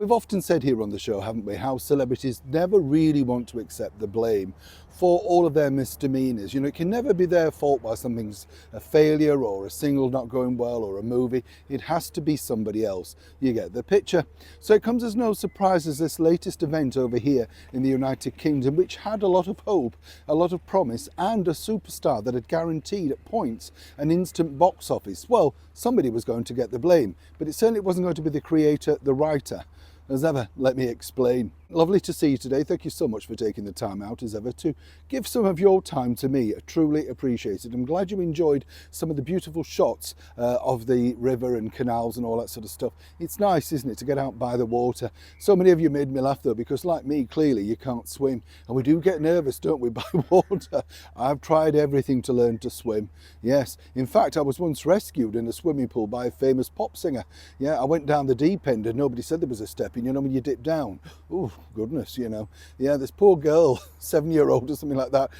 We've often said here on the show, haven't we, how celebrities never really want to accept the blame for all of their misdemeanors. You know, it can never be their fault why something's a failure or a single not going well or a movie. It has to be somebody else. You get the picture. So it comes as no surprise as this latest event over here in the United Kingdom, which had a lot of hope, a lot of promise, and a superstar that had guaranteed at points an instant box office. Well, somebody was going to get the blame, but it certainly wasn't going to be the creator, the writer. As ever, let me explain. Lovely to see you today. Thank you so much for taking the time out, as ever, to give some of your time to me. I truly appreciate it. I'm glad you enjoyed some of the beautiful shots of the river and canals and all that sort of stuff. It's nice, isn't it, to get out by the water. So many of you made me laugh, though, because like me, clearly you can't swim. And we do get nervous, don't we, by water. I've tried everything to learn to swim. Yes, in fact, I was once rescued in a swimming pool by a famous pop singer. Yeah, I went down the deep end and nobody said there was a step in. You know, when you dip down, oh goodness, you know. Yeah, this poor girl, 7-year-old or something like that,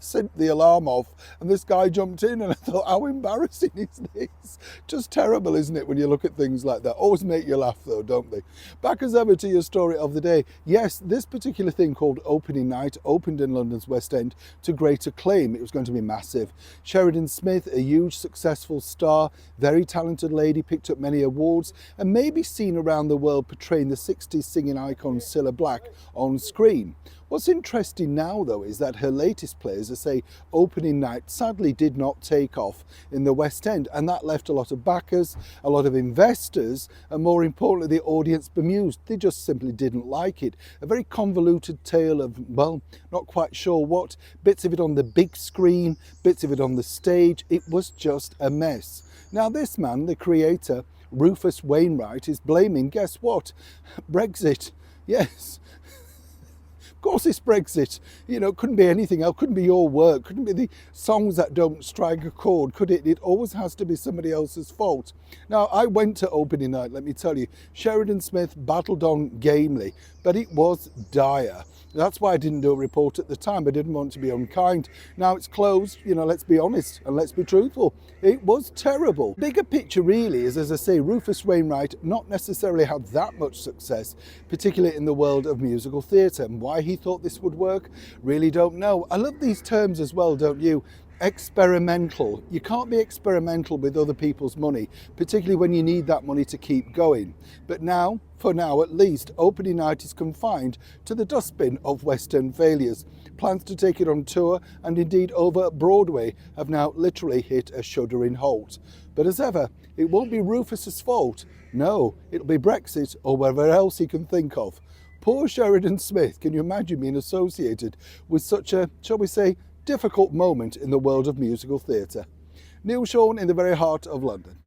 sent the alarm off and this guy jumped in, and I thought, how embarrassing is this? Just terrible, isn't it, when you look at things like that? Always make you laugh though, don't they? Back as ever to your story of the day. Yes, this particular thing called opening night opened in London's West End to great acclaim. It was going to be massive. Sheridan Smith, a huge successful star, very talented lady, picked up many awards and may be seen around the world portraying the 60s singing icon Cilla Black on screen. What's interesting now, though, is that her latest play, as I say, opening night, sadly did not take off in the West End, and that left a lot of backers, a lot of investors, and more importantly, the audience bemused. They just simply didn't like it. A very convoluted tale of, well, not quite sure what, bits of it on the big screen, bits of it on the stage. It was just a mess. Now, this man, the creator, Rufus Wainwright, is blaming, guess what? Brexit. Yes. Of course it's Brexit, you know, it couldn't be anything else, couldn't be your work, couldn't be the songs that don't strike a chord, could it? It always has to be somebody else's fault. Now, I went to opening night, let me tell you. Sheridan Smith battled on gamely, but it was dire. That's why I didn't do a report at the time. I didn't want to be unkind. Now it's closed, you know, let's be honest and let's be truthful. It was terrible. Bigger picture really is, as I say, Rufus Wainwright not necessarily had that much success, particularly in the world of musical theatre. And why he thought this would work, really don't know. I love these terms as well, don't you? Experimental. You can't be experimental with other people's money, particularly when you need that money to keep going. But now, for now at least, opening night is confined to the dustbin of West End failures. Plans to take it on tour and indeed over Broadway have now literally hit a shuddering halt. But as ever, it won't be Rufus's fault. No, it'll be Brexit or whatever else he can think of. Poor Sheridan Smith, can you imagine being associated with such a, shall we say, difficult moment in the world of musical theatre? Neil Sean in the very heart of London.